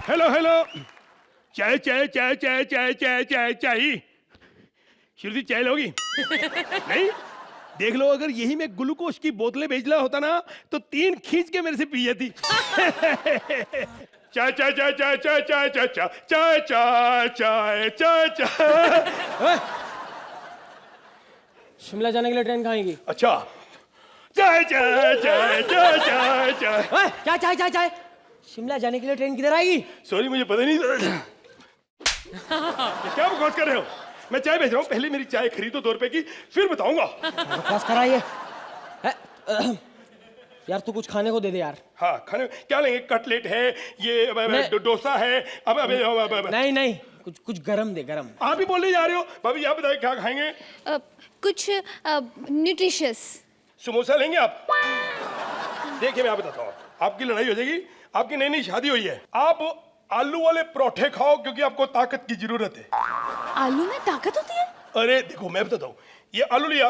Hello hello, चाय चाय चाय चाय चाय चाय चाय चाय। श्रुति चाय लोगी? नहीं? देख लो, अगर यही मैं ग्लूकोज की बोतलें भेजना होता ना तो 3 खींच के मेरे से पी जाती। चाय चाय चाय चाय चाय चाय चाय चाय चाय चाय चाय चाय। शिमला जाने के लिए ट्रेन कहाँ आएगी? अच्छा, चाय चाय चाय चाय चाय चाय। क्या चाय चाय चाय? शिमला जाने के लिए ट्रेन किधर आएगी? सॉरी, मुझे पता नहीं। क्या बकवास कर रहे हो? मैं चाय भेज रहा हूँ, पहले मेरी चाय खरीदो 2 रुपए की, फिर बताऊंगा। बकवास कराइए। यार तू कुछ खाने को दे दे यार। हाँ, खाने क्या लेंगे? कटलेट है, ये डोसा है। अब नहीं नहीं, कुछ गरम दे, गरम। आप ही बोलने जा रहे हो। भाभी आप बताइए क्या खाएंगे? कुछ न्यूट्रिशियस। समोसा लेंगे आप? देखिए मैं आप बताता हूँ, आपकी लड़ाई हो जाएगी। आपकी नई नई शादी हुई है, आप आलू वाले परोठे खाओ क्योंकि आपको ताकत की जरूरत है। आलू में ताकत होती है? अरे देखो मैं बताता हूँ, ये आलू लिया,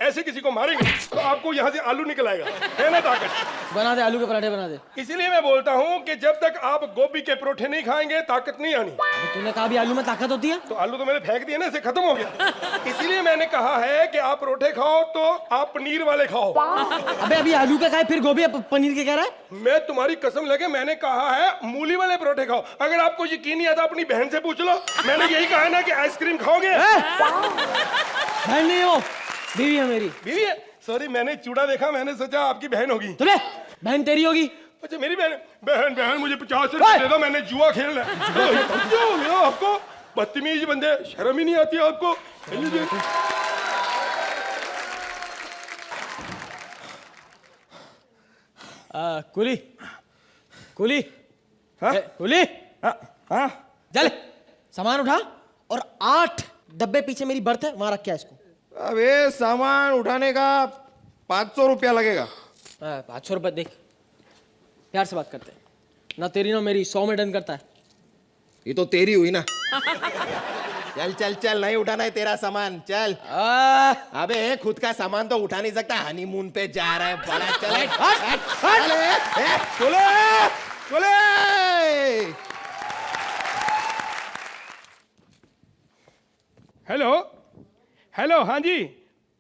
ऐसे किसी को मारेंगे तो आपको यहाँ से आलू निकल आएगा, है ना ताकत? बना दे, आलू के पराठे बना दे। इसीलिए मैं बोलता हूँ कि जब तक आप गोभी के परोठे नहीं खाएंगे ताकत नहीं आनी। तूने कहा भी आलू में ताकत होती है? तो आलू तो मैंने फेंक दिया ना, इसे खत्म हो गया। इसीलिए मैंने कहा है कि आप परोठे खाओ तो आप पनीर वाले खाओ। अबे अभी आलू का खाए फिर गोभी पनीर के कह रहा है? मैं तुम्हारी कसम लगे, मैंने कहा है मूली वाले परोठे खाओ। अगर आपको यकीन नहीं आता अपनी बहन से पूछ लो। मैंने यही कहा है ना कि आइसक्रीम खाओगे। बहन नहीं हो, बीवी है मेरी। बीवी है? सॉरी, मैंने चूड़ा देखा, मैंने सोचा आपकी बहन होगी। तुझे बहन तेरी होगी? अच्छा मेरी बहन। बहन बहन मुझे 50 रुपए दे दो, मैंने जुआ खेलना है। क्या हो गया आपको? बदतमीज बंदे, शर्म ही नहीं आती आपको? कुली कुली कुली, चल सामान उठा और 8 डब्बे पीछे मेरी बर्थ है, वहां रख के इसको। अबे सामान उठाने का 500 रुपया लगेगा। 500 रुपये देख, प्यार से बात करते हैं ना, तेरी ना मेरी 100 में डन करता है। ये तो तेरी हुई ना। चल चल चल, नहीं उठाना है तेरा सामान, चल। अबे खुद का सामान तो उठा नहीं सकता, हनीमून पे जा रहा है बड़ा। चले चले चले। हेलो हेलो, हाँ जी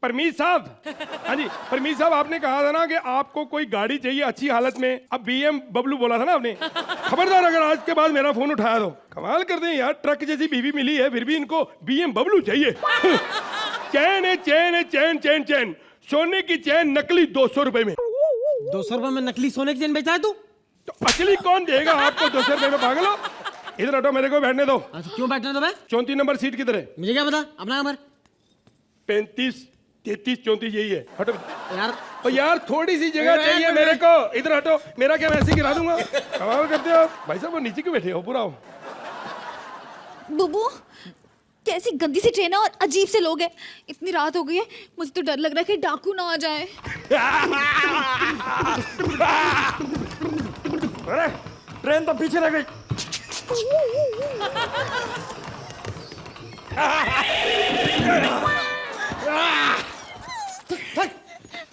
परमीत साहब। हाँ जी परमीत साहब, आपने कहा था ना कि आपको कोई गाड़ी चाहिए अच्छी हालत में। अब BM बबलू बोला था ना आपने। खबरदार अगर आज के बाद मेरा फोन उठाया तो। कमाल करते हैं यार, ट्रक जैसी बीवी मिली है फिर भी इनको BM बबलू चाहिए। चैन है चैन है चैन चैन चैन, सोने की चैन नकली 200 रुपए में। 200 रुपए में नकली सोने की चेन बेचा है तू? तो असली कौन देगा आपको 200 रुपए में? पागल हो? इधर हटो, मेरे को बैठने दो। अच्छा क्यों बैठने दो? मैं 34 नंबर सीट किधर है? मुझे क्या पता, अपना नंबर। 35 33 34 यही है। हटो यार। और यार थोड़ी सी जगह चाहिए मेरे को, इधर हटो। मेरा क्या वैसे गिरा दूंगा? कमाल करते हो भाई साहब, वो नीचे क्यों बैठे हो? पूरा हो बुबू, कैसी गंदी सी ट्रेन है और अजीब से लोग हैं। इतनी रात हो गई है, मुझे तो डर लग रहा है कि डाकू ना आ जाए। अरे ट्रेन तो पीछे रह गई।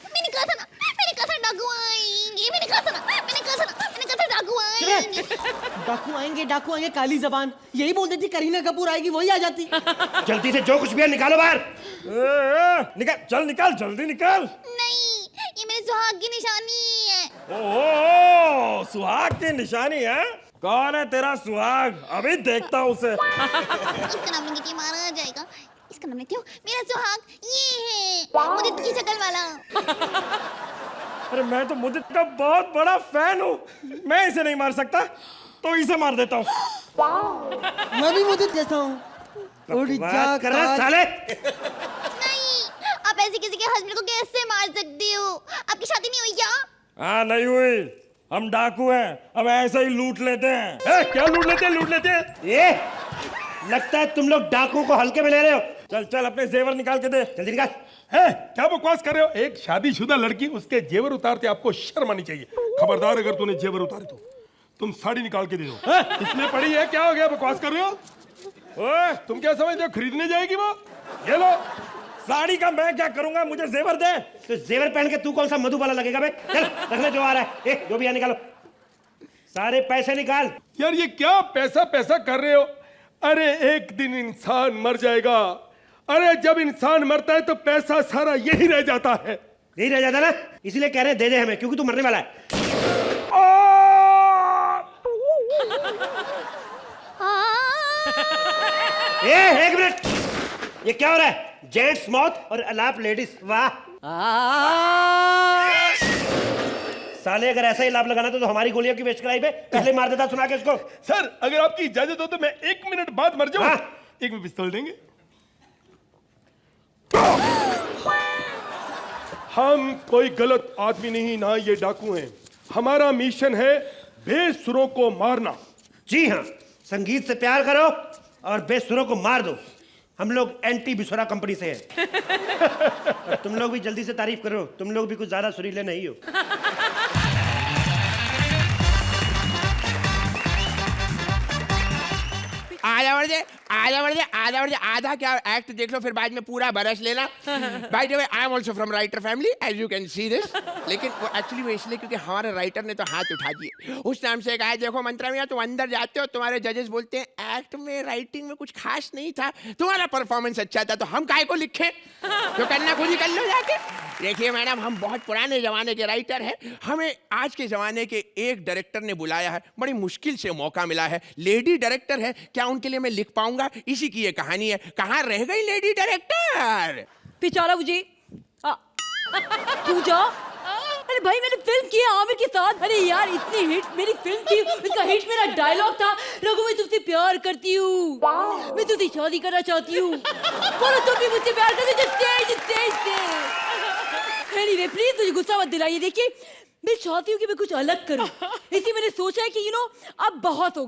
मैंने कहा था डाकू आएंगे। मैंने कहा था डाकू आएंगे। डाकू आएंगे, काली जबान यही बोल देती। करीना कपूर आएगी, वही आ जाती। जल्दी से जो कुछ भी है निकालो बाहर। निकाल, चल निकाल, जल्दी निकाल। नहीं, ये मेरे सुहाग की निशानी है। ओह, सुहाग की निशानी है? कौन है तेरा सुहाग? अभी देखता हूँ उसे। इसका नाम लेंगे कि मारा जाएगा। इसका नाम लेती हूँ, मेरा सुहाग ये है, मुदित की शक्ल वाला। अरे मैं तो मुदित का बहुत बड़ा फैन हूँ। मैं इसे नहीं मार सकता तो इसे मार देता हूँ। मैं भी मुदित जैसा हूँ। कर रहा साले। नहीं, आप ऐसे किसी के हस्बैंड को कैसे मार सकते हो? आपकी शादी नहीं हुई क्या? हाँ नहीं हुई, हम डाकू हैं, हम ऐसे ही लूट लेते हैं। क्या लूट लेते हैं? ये लगता है तुम लोग डाकू को हल्के में ले रहे हो। चल चल अपने जेवर निकाल के दे। जल्दी निकाल। है क्या बकवास कर रहे हो? एक शादीशुदा लड़की, उसके जेवर उतारते आपको शर्म आनी चाहिए। खबरदार अगर तूने जेवर उतारे तो तुम साड़ी निकाल के दे दो। इसमें पड़ी है, क्या हो गया? बकवास कर रहे हो? ओए, तुम क्या समझते हो खरीदने जाएगी वो? ये लो साड़ी का मैं क्या करूंगा, मुझे जेवर दे। तो जेवर पहन के तू कौन सा मधुबाला लगेगा बे? चल रख ले जो आ रहा है। जो भी है निकालो। सारे पैसे निकाल। यार ये क्या पैसा पैसा कर रहे हो? अरे एक दिन इंसान मर जाएगा। अरे जब इंसान मरता है तो पैसा सारा यही रह जाता है। नहीं रह जाता ना, इसीलिए कह रहे हैं दे दे हमें, क्योंकि तू मरने वाला है। एक मिनट, ये क्या हो रहा है? जेंट्स मौत और अलाप लेडीज। वाह साले, अगर ऐसा ही लाभ लगाना तो हमारी गोलियों की वेस्ट कराई पे पहले मार देता सुना के इसको। सर अगर आपकी इजाजत हो तो मैं 1 मिनट बाद मर जाऊं। हाँ। एक में पिस्तौल देंगे? हम कोई गलत आदमी नहीं, ना ये डाकू हैं। हमारा मिशन है बेसुरों को मारना। जी हाँ, संगीत से प्यार करो और बेसुरों को मार दो। हम लोग एंटी बिसुरा कंपनी से हैं। और तुम लोग भी जल्दी से तारीफ करो, तुम लोग भी कुछ ज्यादा सुरीले नहीं हो। आधा क्या एक्ट देख लो, फिर बाद में पूरा बरस लेना। By the way I am also from writer family, as you can see this. लेकिन वो एक्चुअली वो इसलिए क्योंकि हमारे राइटर ने तो हाथ उठा दिए। उस नाम से कहा, देखो मंत्रा मियां तुम अंदर जाते हो, तुम्हारे जजेस बोलते हैं एक्ट में राइटिंग में कुछ खास नहीं था, तुम्हारा परफॉर्मेंस अच्छा था, तो हम काहे को लिखें, जो करना खुद ही कर लो जाके। देखिए मैडम, हम बहुत पुराने जमाने के राइटर हैं। हमें आज के जमाने के एक डायरेक्टर ने बुलाया है, बड़ी मुश्किल से मौका मिला है। लेडी डायरेक्टर है, क्या उनके लिए मैं लिख पाऊंगा? इसी की ये कहानी है। कहाँ रह गई लेडी डायरेक्टर? पिचारा मुझे तू जा। अरे भाई मैंने फिल्म की है आमिर के साथ। अरे यार इतनी हिट मेरी फिल्म थी, इसका हिट मेरा डायलॉग था, रघु मैं तुमसे प्यार करती हूँ, मैं तुझसे शादी करना चाहती हूँ, बोलो तुम भी मुझसे प्यार करते हो? स्टेज स्टेज से। एनीवे प्लीज मुझे गुस्सा मत दिलाइए। देखिए मैं चाहती हूँ कि मैं कुछ अलग करूँ, इसलिए मैंने सोचा है कि अब बहुत हो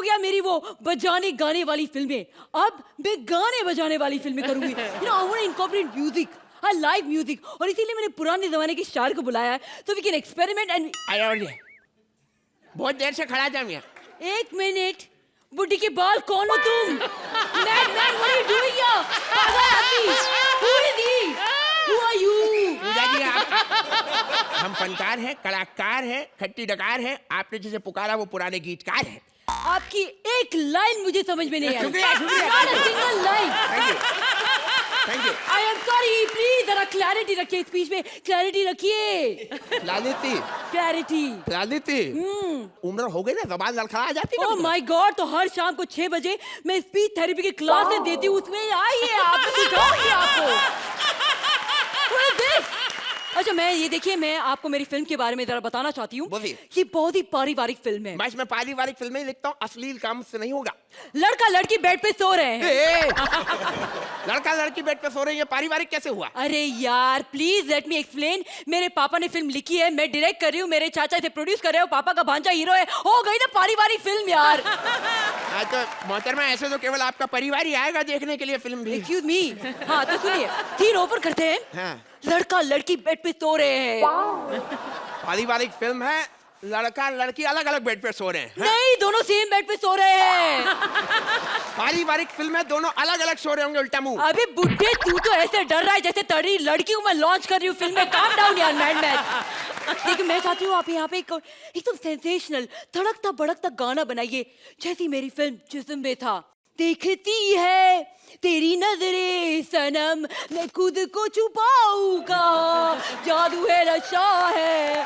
गया मेरी वो बजाने गाने वाली फिल्में, अब मैं गाने बजाने वाली फिल्में करूंगी। I want to incorporate music, live music, और इसीलिए मैंने पुराने जमाने के स्टार को बुलाया है, तो वी कैन एक्सपेरिमेंट एंड। बहुत देर से खड़ा था मैं। 1 मिनट, बुड्ढी के बाल कौन हो तुम? Man man what are you doing here? पागल आदमी, who is he? Who are you? हम फनकार हैं, कलाकार हैं, खट्टी डकार हैं। आपने जिसे पुकारा वो पुराने गीतकार हैं। आपकी एक लाइन मुझे समझ में नहीं आई। शुक्रिया, शुक्रिया। Not a single line. Thank you. I am sorry, please जरा क्लैरिटी रखिए स्पीच में, क्लैरिटी रखिए। क्लैरिटी। उम्र हो गई ना, जबान लड़खड़ा जाती है। Oh my God, तो हर शाम को 6 बजे मैं स्पीच थेरेपी की क्लासेस देती हूँ, उसमें आइए आप, सिखाऊंगी आपको। What is this? अच्छा मैं ये देखिए, मैं आपको मेरी फिल्म के बारे में जरा बताना चाहती हूँ। बोलिए। ये बहुत ही पारिवारिक फिल्म है। बस मैं पारिवारिक फिल्में ही लिखता हूँ, अश्लील काम से नहीं होगा। लड़का लड़की बेड पे सो रहे हैं। लड़का लड़की बेड पे सो रही है, पारिवारिक कैसे हुआ? अरे यार प्लीज लेट मी एक्सप्लेन। मेरे पापा ने फिल्म लिखी है, मैं डायरेक्ट कर रही हूँ, मेरे चाचा इसे प्रोड्यूस कर रहे हो, पापा का भांजा हीरो है, हो गई ना पारिवारिक फिल्म यार। हाँ तो मोहतरमा, ऐसे तो केवल आपका परिवार ही आएगा देखने के लिए फिल्म भी। Excuse me. हाँ तो सुनिए, सीन ओपन करते हैं। हाँ। लड़का लड़की बेड पे सो रहे हैं। पारिवारिक फिल्म है, लड़का लड़की अलग अलग बेड पे सो रहे हैं। नहीं, दोनों सेम बेड पे सो रहे हैं। पारिवारिक फिल्म है, दोनों अलग अलग सो रहे होंगे, उल्टा मुंह। अबे बुड्ढे, तू तो ऐसे डर रहा है जैसे तड़ी लड़की हूँ मैं, लॉन्च कर रही हूँ फिल्म में। काम डाउन यार मैन। लेकिन मैं चाहती हूँ आप यहाँ पे एकदम सेंसेशनल धड़कता भड़कता गाना बनाइए, जैसी मेरी फिल्म जिस्म में था। देखती है तेरी नजरें सनम, मैं खुद को छुपाऊंगा, जादू है नशा है।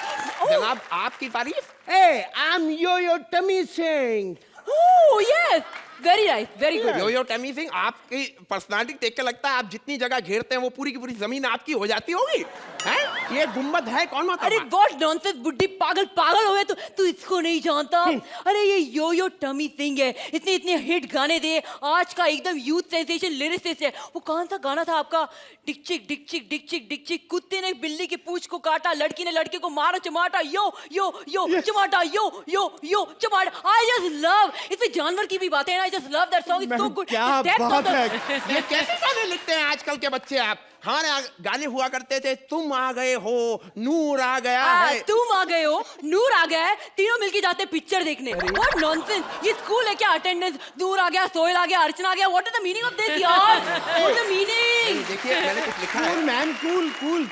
जनाब आपकी तारीफ। I am Yo Tummy Singh. Oh yes, very nice, very good. Yo Tummy Singh, आपकी पर्सनालिटी देख के लगता है आप जितनी जगह घेरते हैं वो पूरी की पूरी जमीन आपकी हो जाती होगी। हैं? ये गुम्बद है कौन? अरे व्हाट नॉनसेंस, बुड्ढी पागल हो गए तू इसको नहीं जानता। अरे ये यो टमी सिंह है, इतने हिट गाने दे, आज का एकदम यूथ सेंसेशन लिरिसिस्ट है। वो कौन सा गाना था आपका? डिकचिक डिकचिक डिकचिक डिकचिक, कुत्ते ने बिल्ली की पूंछ को काटा, लड़की ने लड़के को मारा चमाटा, यो यो यो चमाटा, यो यो यो चमाटा। आई जस्ट लव, इसमें जानवर की भी बातें हैं। I just love that song, it's so good. क्या बात है। ये कैसे गाने लिखते हैं आजकल के बच्चे आप? हमारे गाने हुआ करते थे, तुम आ गए हो, नूर आ गया है। तुम आ गए हो, नूर आ गया है, तीनों मिलके जाते हैं पिक्चर देखने। व्हाट नॉनसेंस, ये स्कूल है क्या? अटेंडेंस, नूर आ गया, सोहेल आ गया, अर्चना आ गया। What is the meaning of this यार? What is the meaning? देखिए मैंने कुछ लिखा है। Cool ma'am,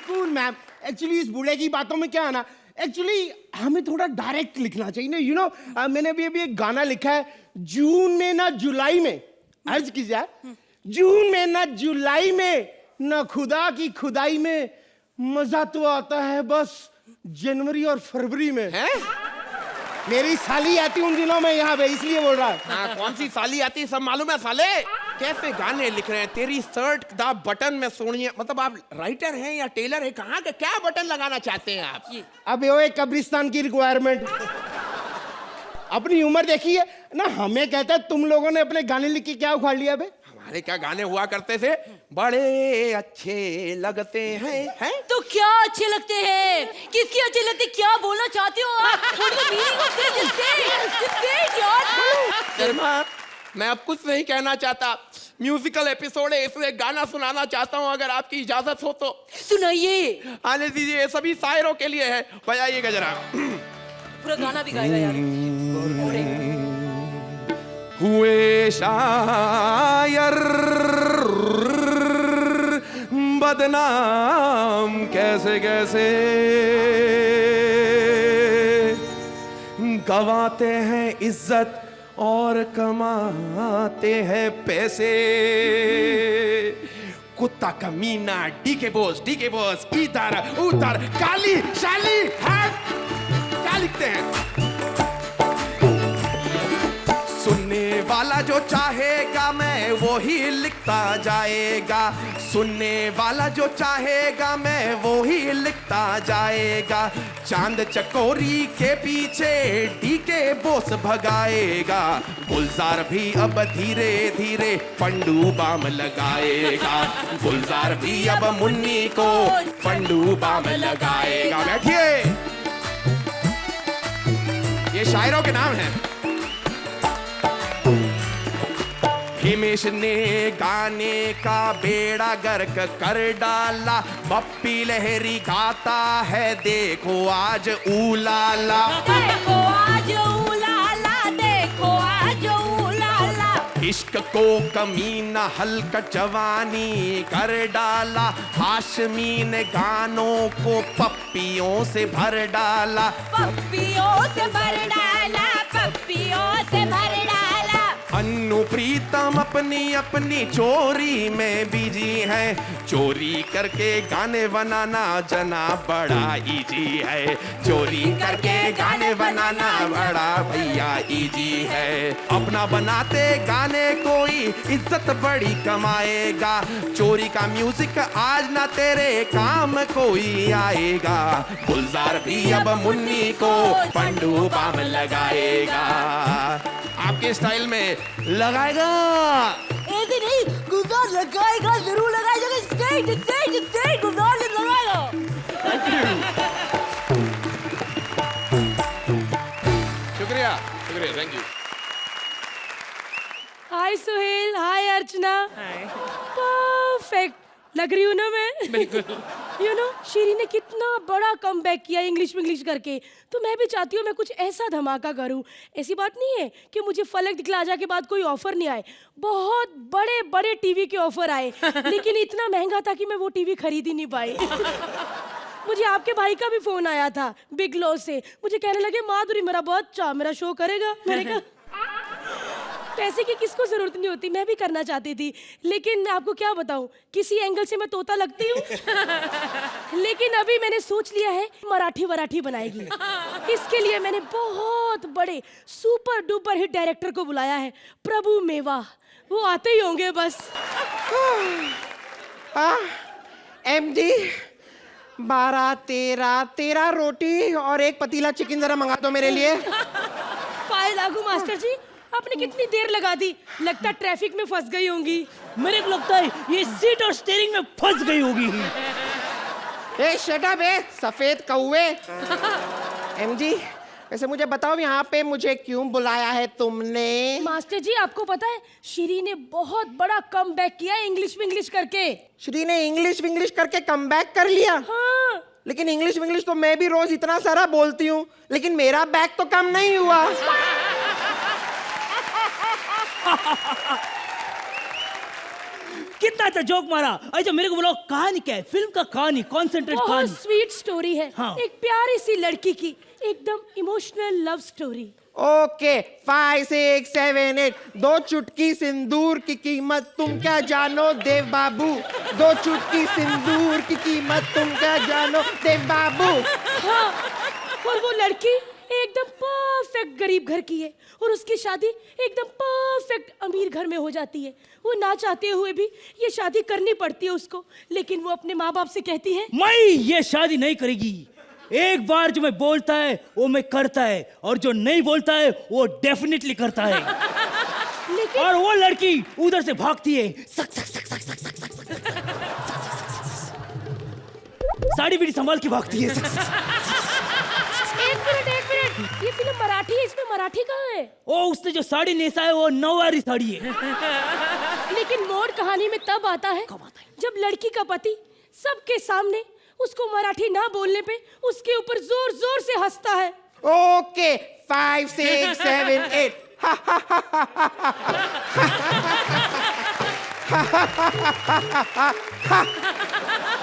cool ma'am. Actually इस बूढ़े की बातों में क्या है ना, एक्चुअली हमें थोड़ा डायरेक्ट लिखना चाहिए ना, यू नो। मैंने अभी एक गाना लिखा है, जून में ना जुलाई में। अर्ज कीजिए, जून में ना जुलाई में, ना खुदा की खुदाई में, मजा तो आता है बस जनवरी और फरवरी में। हैं? मेरी साली आती उन दिनों में यहाँ पे, इसलिए बोल रहा है। हाँ, कौन सी साली आती सब मालूम है साले। कैसे गाने लिख रहे हैं, तेरी शर्ट का बटन में सोनिए, मतलब आप राइटर हैं या टेलर हैं, कहाँ का क्या बटन लगाना चाहते हैं आप? अब वो एक कब्रिस्तान की रिक्वायरमेंट। अपनी उम्र देखी है ना, हमें कहता है तुम लोगों ने अपने गाने लिख के क्या उखाड़ लिया बे? हमारे क्या गाने हुआ करते थे, बड़े अच्छे लगते हैं। तो क्या अच्छे लगते हैं, किसके अच्छे लगते, क्या बोलना चाहते हो आप? What is the meaning of this? Just say it, यार। शर्मा, मैं अब कुछ नहीं कहना चाहता, म्यूजिकल एपिसोड है इसलिए गाना सुनाना चाहता हूँ, अगर आपकी इजाजत हो तो। सुनाइए। आने दीजिए, ये सभी शायरों के लिए है, बजाइएगा जरा। पूरा गाना भी गाएगा यार। हुए शायर बदनाम कैसे कैसे, गवाते हैं इज्जत और कमाते हैं पैसे। कुत्ता कमीना, डीके बॉस इधर उधर, काली शाली हट, क्या लिखते हैं? सुनने वाला जो चाहेगा मैं वो ही लिखता जाएगा, सुनने वाला जो चाहेगा मैं वो ही लिखता जाएगा। चांद चकोरी के पीछे डीके बोस भगाएगा, गुलजार भी अब धीरे धीरे फंडू बाम लगाएगा, गुलजार भी अब मुन्नी को फंडू बाम लगाएगा। बैठिए, ये शायरों के नाम हैं। हिमेश ने गाने का बेड़ा गर्क कर डाला, बप्पी लहरी गाता है देखो आज ऊलाला, देखो आज ऊलाला, देखो आज ऊलाला। इश्क को कमीना हल्का जवानी कर डाला, हाशमी ने गानों को पप्पियों से भर डाला, पप्पियों से भर डाला, पप्पियों से भर डाला। अन्नू प्रीतम अपनी अपनी चोरी में बिजी है, चोरी करके गाने बनाना जना बड़ा इजी है, चोरी करके गाने बनाना बड़ा भैया इजी है। अपना बनाते गाने कोई इज्जत बड़ी कमाएगा, चोरी का म्यूजिक आज ना तेरे काम कोई आएगा, गुलजार भी अब मुन्नी को पंडू बाम लगाएगा। आपके स्टाइल में लगाएगा, ऐसे नहीं, गुलजार लगाएगा, जरूर लगाएगा, स्टेट स्टेट स्टेट गुलजार लगाएगा। शुक्रिया शुक्रिया, thank you. Hi Suhail, hi Archana. Perfect लग रही हूँ ना मैं? बिल्कुल। यू नो शीरी ने कितना बड़ा कमबैक किया इंग्लिश करके, तो मैं भी चाहती हूँ मैं कुछ ऐसा धमाका करूँ। ऐसी बात नहीं है कि मुझे फलक दिखलाजा के बाद कोई ऑफर नहीं आए, बहुत बड़े बड़े टीवी के ऑफर आए, लेकिन इतना महंगा था कि मैं वो टीवी खरीद ही नहीं पाई। मुझे आपके भाई का भी फोन आया था बिग लॉस से, मुझे कहने लगे माधुरी मेरा बच्चा मेरा शो करेगा। मैंने कहा पैसे की किसको जरूरत नहीं होती, मैं भी करना चाहती थी, लेकिन मैं आपको क्या बताऊं, किसी एंगल से मैं तोता लगती हूँ। लेकिन अभी मैंने सोच लिया है मराठी बनाएगी, इसके लिए मैंने बहुत बड़े सुपर डुपर हिट डायरेक्टर को बुलाया है, प्रभु मेवा, वो आते ही होंगे बस। MD 12 13 रोटी और एक पतीला चिकन जरा मंगा दो मेरे लिए। पाए लागू मास्टर जी, आपने कितनी देर लगा दी, लगता ट्रैफिक में फंस गई होंगी। मेरे को लगता है ये सीट और स्टीयरिंग में फंस गई होगी। ए शट अप ए सफेद कौवे। MD वैसे मुझे बताओ यहाँ पे मुझे क्यों बुलाया है तुमने? मास्टर जी आपको पता है श्री ने बहुत बड़ा कमबैक किया इंग्लिश करके। श्री ने इंग्लिश करके कमबैक कर लिया? हाँ। लेकिन इंग्लिश तो मैं भी रोज इतना सारा बोलती हूँ, लेकिन मेरा बैक तो कम नहीं हुआ। कितना अच्छा जोक मारा। अच्छा मेरे को बोलो कहानी क्या है, फिल्म का कहानी, कॉन्सेंट्रेट बहुत कहानी। स्वीट स्टोरी है। हाँ। एक प्यारी सी लड़की की एकदम इमोशनल लव स्टोरी। ओके 5 6 7 8 दो चुटकी सिंदूर की कीमत तुम क्या जानो देव बाबू, दो चुटकी सिंदूर की कीमत तुम क्या जानो देव बाबू। हाँ, और वो लड़की एकदम परफेक्ट गरीब घर की है और उसकी शादी एकदम परफेक्ट अमीर घर में हो जाती है। वो ना चाहते हुए भी ये शादी करनी पड़ती है उसको, लेकिन वो अपने माँ बाप से कहती है मैं ये शादी नहीं करेगी। एक बार जो मैं बोलता है वो मैं करता है, और जो नहीं बोलता है वो डेफिनेटली करता है। लेकिन और वो लड़की उधर से भागती है, सक सक सक सक सक सक सक सक। साड़ी बीड़ी संभाल के भागती है। एक मिनट, ये फिल्म मराठी है, इसमें मराठी कहाँ है? ओ उसने जो साड़ी नेसा है वो नौवारी साड़ी है। लेकिन मोड़ कहानी में तब आता है जब लड़की का पति सबके सामने उसको मराठी ना बोलने पे उसके ऊपर जोर जोर से हंसता है। ओके 5 6 7 8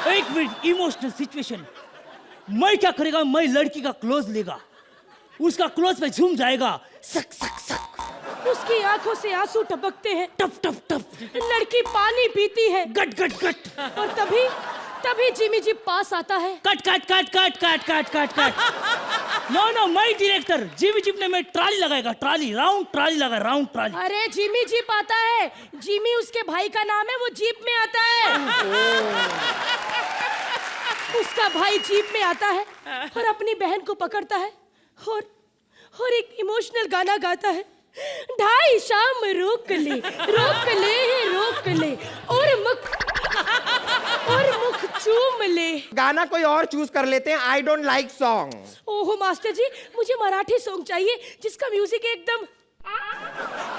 एक मिनट, इमोशनल सिचुएशन। मैं क्या करेगा, मैं लड़की का क्लोज लेगा, उसका क्लोज पे झूम जाएगा, सक सक सक। उसकी आंखों से आंसू टपकते हैं, टप टप टप। लड़की पानी पीती है, गट गट गट। और तभी जिमी जी पास आता है। Cut cut cut cut cut cut cut cut. No no, मैं डायरेक्टर। जिमी जीप ने मैं ट्राली लगाएगा, ट्राली, राउंड ट्राली लगा, राउंड ट्राली। अरे जिमी जीप आता है, जिमी उसके भाई का नाम है, वो जीप में आता है। उसका भाई जीप में आता है और अपनी बहन को पकड़ता है और एक इमोशनल गाना गाता है। ढाई शाम रोक ले रोक ले और मुख चूम ले। गाना कोई और चूज कर लेते हैं। I don't like song. ओहो मास्टर जी, मुझे मराठी सॉन्ग चाहिए जिसका म्यूजिक एकदम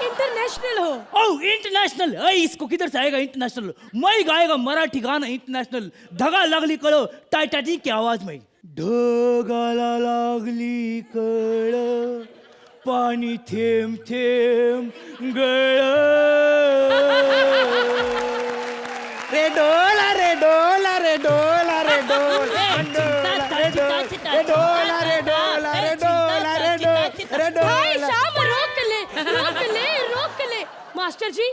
इंटरनेशनल हो। ओह इंटरनेशनल, इसको किधर से आएगा इंटरनेशनल? मैं गाएगा मराठी गाना इंटरनेशनल। धगा लागली कळो टाइटैनिक की आवाज में। ढगाला लागली कळ पाणी थेंब थेंब गळ। रे डोला रे डोला रे डोला रे डोला रे डोला रे डोला रे डोला रे डोला रे डोला रे भाई डोला। शाम रोक ले। मास्टर जी,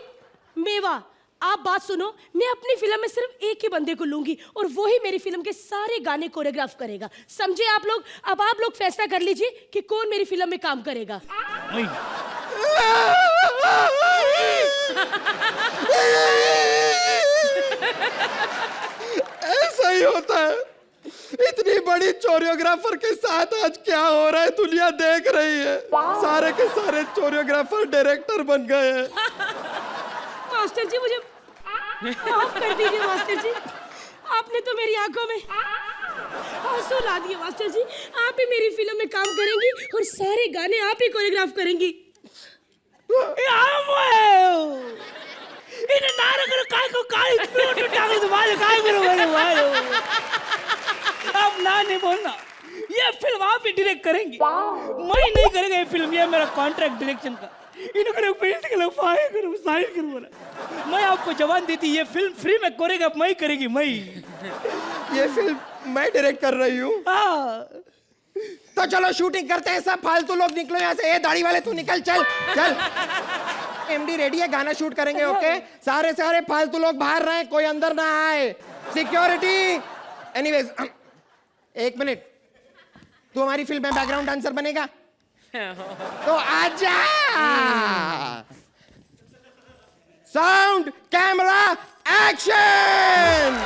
मेवा, आप बात सुनो। मैं अपनी फिल्म में सिर्फ एक ही बंदे को लूंगी और वो ही मेरी फिल्म के सारे गाने कोरियोग्राफ करेगा। समझे आप लोग? अब आप लोग फैसला कर लीजिए कि कौन मेरी फिल्म में काम करेगा। मैं। ऐसा ही होता है। इतनी बड़ी कोरियोग्राफर के साथ आज क्या हो रहा है दुनिया देख रही है। सारे के सारे कोरियोग्राफर डायरेक्टर बन गए हैं। मास्टर जी, मुझे माफ कर दीजिए मास्टर जी, आपने तो मेरी आंखों में आंसू ला दिए। मास्टर जी, आप ही मेरी फिल्म में काम करेंगी और सारे गाने आप ही कोरियोग्राफ करेंगी। इन नारक काय को काय प्लॉट टाकल तो वाले काय करो वाले। अब ना नहीं बोलना, ये फिल्म आप ही डायरेक्ट करेंगी, मैं नहीं करेंगे ये फिल्म। ये मेरा कॉन्ट्रैक्ट डायरेक्शन का। इनको पेंट के लोग फायर करो, साइन करो बोला। मैं आपको जवान देती, ये फिल्म फ्री में करेगा, मैं करेगी मैं। ये फिल्म मैं डायरेक्ट कर रही हूँ। हाँ तो चलो शूटिंग करते हैं। सब फालतू लोग निकलो यहाँ से। ए दाढ़ी वाले तू निकल, चल चल। एमडी रेडी है, गाना शूट करेंगे। ओके, सारे फालतू लोग बाहर रहे, कोई अंदर ना आए। सिक्योरिटी। एनीवेज, एक मिनट, तू हमारी फिल्म में बैकग्राउंड डांसर बनेगा तो आजा। Sound camera action.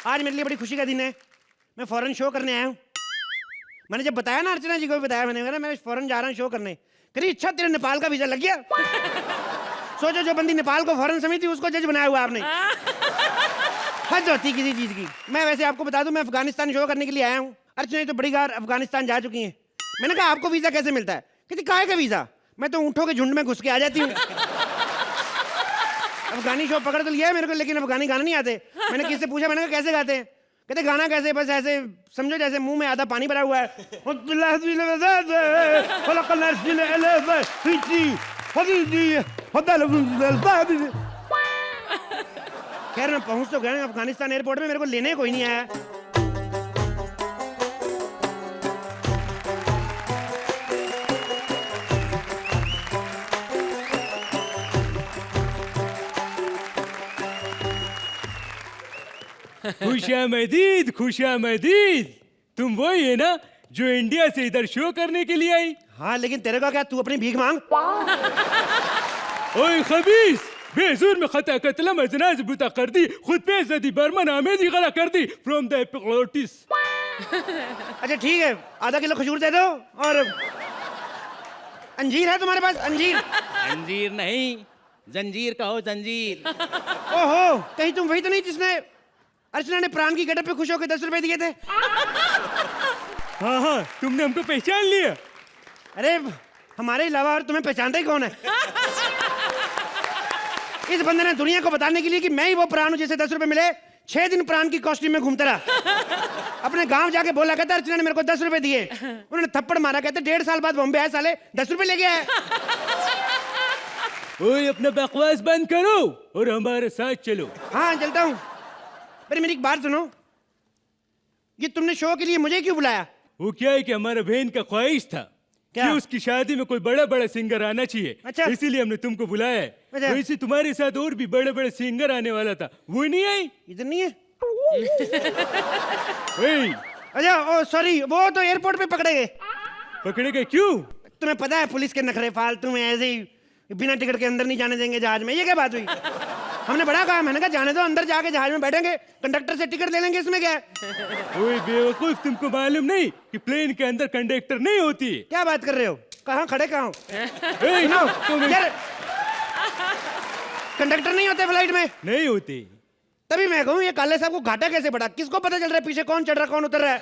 आज मेरे लिए बड़ी खुशी का दिन है। मैं फॉरेन शो करने आया हूँ। मैंने जब बताया ना, अर्चना जी को भी बताया मैंने, मैं फॉरेन जा रहा हूँ शो करने। करी अच्छा तेरे नेपाल का वीजा लग गया। सोचो, जो बंदी नेपाल को फॉरेन समिति उसको जज बनाया हुआ आपने। हद होती किसी चीज की। मैं वैसे आपको बता दूं, मैं अफगानिस्तान शो करने के लिए आया हूँ। अर्चना तो बड़ी बार अफगानिस्तान जा चुकी हैं। मैंने कहा आपको वीजा कैसे मिलता है? कहती काहे का वीजा, मैं तो ऊँटों के झुंड में घुस के आ जाती हूँ। अफगानी शो पकड़ तो लिया है मेरे को, लेकिन अफगानी गाना नहीं आते। मैंने किससे पूछा, मैंने कहा कैसे गाते हैं? कहते गाना कैसे, बस ऐसे समझो जैसे मुंह में आधा पानी भरा हुआ है। खैर मैं पहुंच तो गया अफगानिस्तान एयरपोर्ट में, मेरे को लेने कोई नहीं आया। खुशामदीद खुशामदीद। तुम वही है ना जो इंडिया से इधर शो करने के लिए आई? हाँ लेकिन तेरे का क्या, तू अपनी भीख मांग। ओए खबीस, बेजूर में खता कतला मजनाज बुता कर दी, खुद पे जदी बर्मन आमेदी गला कर दी फ्रॉम द एपिग्लोटिस। अच्छा ठीक है, आधा किलो खजूर दे दो। और अंजीर है तुम्हारे पास? अंजीर? अंजीर नहीं, जंजीर कहो, जंजीर। ओहो, कहीं तुम वही तो नहीं जिसने अर्चना ने प्राण की गेटअप पे खुश होकर 10 रुपए दिए थे? हाँ हाँ, तुमने हमको पहचान लिया। अरे हमारे अलावा और तुम्हें पहचानता ही कौन है? इस बंदे ने दुनिया को बताने के लिए कि मैं ही वो प्राण हूं जिसे 10 रुपए मिले, 6 दिन प्राण की कॉस्ट्यूम में घूमता रहा। अपने गांव जाके बोला, कहता अर्चना ने मेरे को 10 रुपए दिए। उन्होंने थप्पड़ मारा, कहते 1.5 साल बाद बॉम्बे आए साले, 10 रुपए ले गया है। ओए अपना बकवास बंद करो और हमारे साथ चलो। हाँ चलता हूँ, पर मेरी एक बात सुनो, ये तुमने शो के लिए मुझे क्यों बुलाया? वो क्या है कि हमारा बहन का ख्वाहिश था क्या? कि उसकी शादी में कोई बड़ा बड़ा सिंगर आना चाहिए। अच्छा। इसीलिए हमने तुमको बुलाया है। अच्छा। वैसे तुम्हारे साथ और भी बड़े बड़े सिंगर आने वाला था, वो नहीं आई। इधर नहीं है? ओए, अच्छा ओ सॉरी, वो तो एयरपोर्ट पे पकड़े गए। पकड़े गए क्यों? तुम्हें पता है पुलिस के नखरे फालतू में ऐसे ही बिना टिकट के अंदर नहीं जाने देंगे जहाज में। ये क्या बात हुई? हमने बड़ा कहा, मैंने कहा जाने दो, अंदर जाके जहाज में बैठेंगे, कंडक्टर से टिकट ले लेंगे, इसमें क्या है? ओए बेवकूफ, तुमको मालूम नहीं कि प्लेन के अंदर कंडक्टर नहीं होती है? क्या बात कर रहे हो? कहाँ खड़े कहाँ हो? ए, सुनो, तुम यार कंडक्टर नहीं होते फ्लाइट में? नहीं होती। तभी मैं कहूँ ये काले साहब को घाटा कैसे पड़ा? किसको पता चल रहा है पीछे कौन चढ़ रहा कौन उतर रहा है?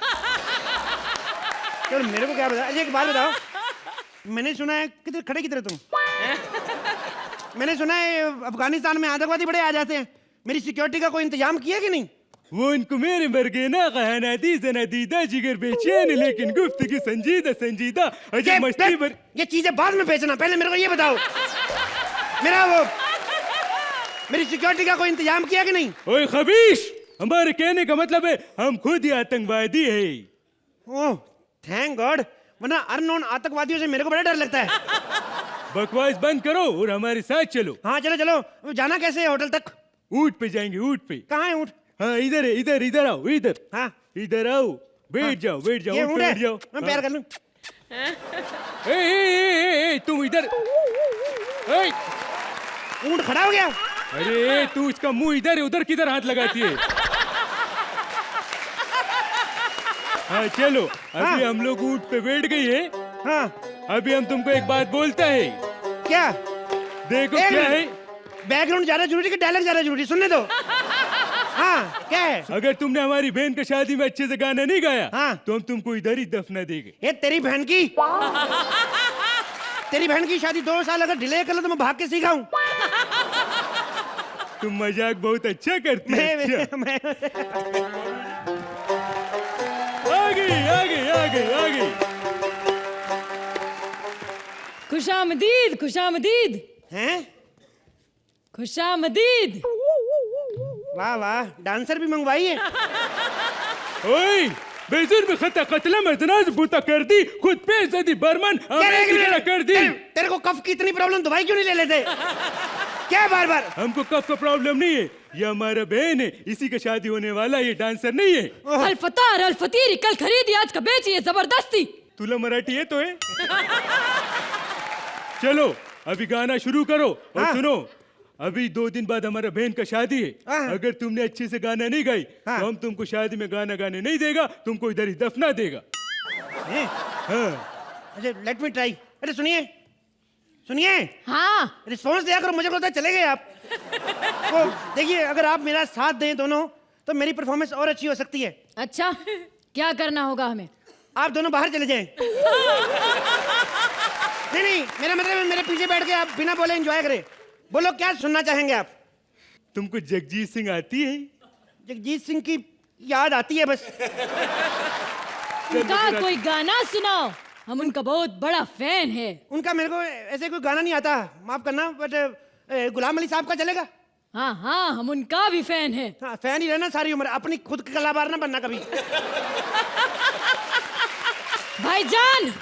चलो मेरे को क्या पता। अच्छा एक बात बताओ, मैंने सुना है, किधर खड़े किधर तुम? मैंने सुना है अफगानिस्तान में आतंकवादी बड़े आ जाते हैं, मेरी सिक्योरिटी का कोई इंतजाम किया कि नहीं? वो उनको मेरे मरगे ना कहना दी दीदा जिगर बेचैन लेकिन गुफ्तगू संजीदा संजीदा अजब मस्ती भर। ये चीजें बाद में बेचना, पहले मेरे को ये बताओ मेरी सिक्योरिटी का कोई इंतजाम किया कि नहीं? ओए खबीश, हमारे कहने का मतलब है हम खुद ही आतंकवादी है। ओह थैंक गॉड, वरना अननोन आतंकवादियों से मेरे को बड़ा डर लगता है। बकवास बंद करो और हमारे साथ चलो। हाँ चलो चलो। जाना कैसे है होटल तक? ऊंट पे जाएंगे, ऊंट पे। कहाँ है ऊंट? हाँ इधर है, इधर इधर आओ, इधर। हाँ इधर आओ, बैठ जाओ बैठ जाओ, ये ऊंट ऊंट पे है? बैठ जाओ। मैं प्यार कर लूं? ए, तुम इधर। ए, ऊंट खड़ा हो गया? अरे तू इसका मुंह इधर है, उधर किधर हाथ लगाती है? हाँ चलो, अभी हम लोग ऊंट पे बैठ गई है। हाँ अभी हम तुमको एक बात बोलता है। क्या? देखो क्या है, बैकग्राउंड ज्यादा जरूरी कि डायलॉग ज्यादा जरूरी? सुनने दो। हाँ क्या है? अगर तुमने हमारी बहन की शादी में अच्छे से गाना नहीं गाया, हाँ। तो हम तुमको इधर ही दफना देंगे। ये तेरी बहन की शादी 2 साल अगर डिले कर लो तो मैं भाग के सीखा हूँ। तुम मजाक बहुत अच्छा करती है। आ गई। खुशामदीद खुशामदीद हैं? खुशामदीद। वाह वाह, डांसर भी मंगवाई है। ओए बेजुर में खता कतला मजनाज बूता कर दी, खुद पे जदी बर्मन कर दी। तेरे को कफ की इतनी प्रॉब्लम, दवाई क्यों नहीं ले लेते? क्या बार बार? हमको कफ का प्रॉब्लम नहीं है, ये हमारा बहन है, इसी का शादी होने वाला, ये डांसर नहीं है। अल्फतार अल्फतीरी कल खरीदी आज का बेची जबरदस्ती। तुला मराठी है तो है। चलो अभी गाना शुरू करो और हाँ। सुनो, अभी 2 दिन बाद हमारा बहन का शादी है। हाँ। अगर तुमने अच्छे से गाना नहीं गाई, हाँ। तो हम तुमको शादी में गाना गाने नहीं देगा, तुमको इधर ही दफना देगा। हैं? हाँ। अच्छा लेट मी ट्राई। अरे सुनिए हाँ रिस्पॉन्स दिया करो, मुझे लगता है चले गए आप। तो देखिए अगर आप मेरा साथ दें दोनों तो मेरी परफॉर्मेंस और अच्छी हो सकती है। अच्छा क्या करना होगा हमें? आप दोनों बाहर चले जाएं। नहीं मेरा मतलब है मेरे पीछे बैठ के आप बिना बोले एंजॉय करें। बोलो क्या सुनना चाहेंगे आप? तुमको जगजीत सिंह आती है? जगजीत सिंह की याद आती है बस। उनका कोई गाना सुनाओ, हम उनका बहुत बड़ा फैन है। उनका मेरे को ऐसे कोई गाना नहीं आता, माफ करना, बट गुलाम अली साहब का चलेगा? हाँ हाँ, हम उनका भी फैन है। हाँ, फैन ही रहना सारी उम्र, अपनी खुद की कलाकार ना बनना कभी। भाईजान,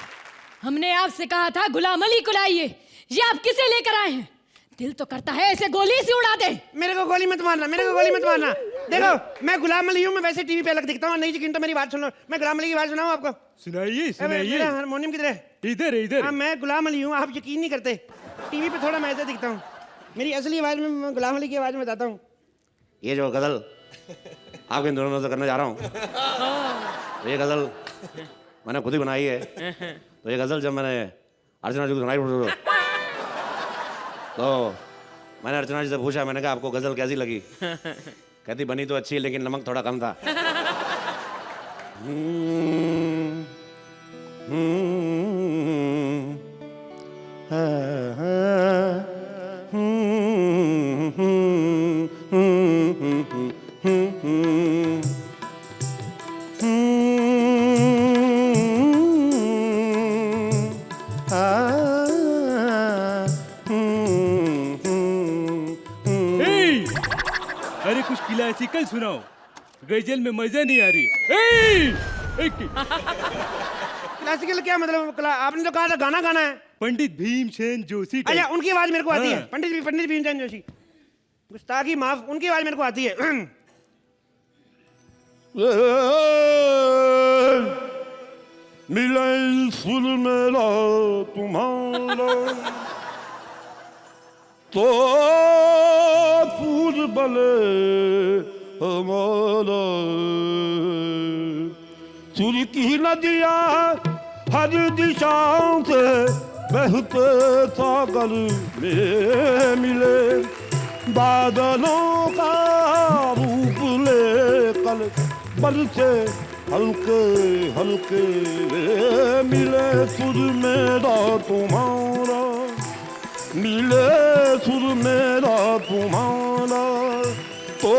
हमने आपसे कहा था गुलाम अली को लाइए, ये आप किसे लेकर आए हैं? दिल तो करता है ऐसे गोली से उड़ा दे। मेरे को गोली मत मारना, मेरे को गोली मत मारना। देखो मैं गुलाम अली हूँ, मैं वैसे टीवी पे अलग दिखता हूँ, नहीं यकीन तो मेरी बात सुन लो। मैं गुलाम अली की बात सुनाऊँ आपको? सुनाइए सुनाइए। हारमोनियम किधर है? इधर है इधर। हाँ, मैं गुलाम अली हूँ, आप यकीन नहीं करते। टीवी पे थोड़ा मैं ऐसे दिखता हूँ, मेरी असली आवाज में मैं गुलाम अली की आवाज में बताता हूँ। ये जो गजल आपके इन दोनों से करने जा रहा हूँ, ये गजल मैंने खुद ही बनाई है। तो ये गजल जब मैंने अर्चना जी को सुनाई तो मैंने अर्चना जी से पूछा, मैंने कहा आपको गजल कैसी लगी? कहती बनी तो अच्छी है लेकिन नमक थोड़ा कम था। अरे कुछ क्लासिकल सुनाओ, गजल में मजा नहीं आ रही। क्लासिकल क्या मतलब? आपने तो कहा था गाना गाना है। पंडित भीमसेन जोशी। अच्छा, उनकी आवाज मेरे को आती है। पंडित भीमसेन जोशी, गुस्ताखी माफ, उनकी आवाज मेरे को आती है। मिले सुर मेरा तुम्हारा तो फूल बले हमारा, सुर की नदियाँ हर दिशा से बहते सागर में मिले, बादलों का रूप ले कल बरसे हल्के हल्के मिले सुर मेरा तुम्हारा, मिले सुर मेरा तुम्हारा तो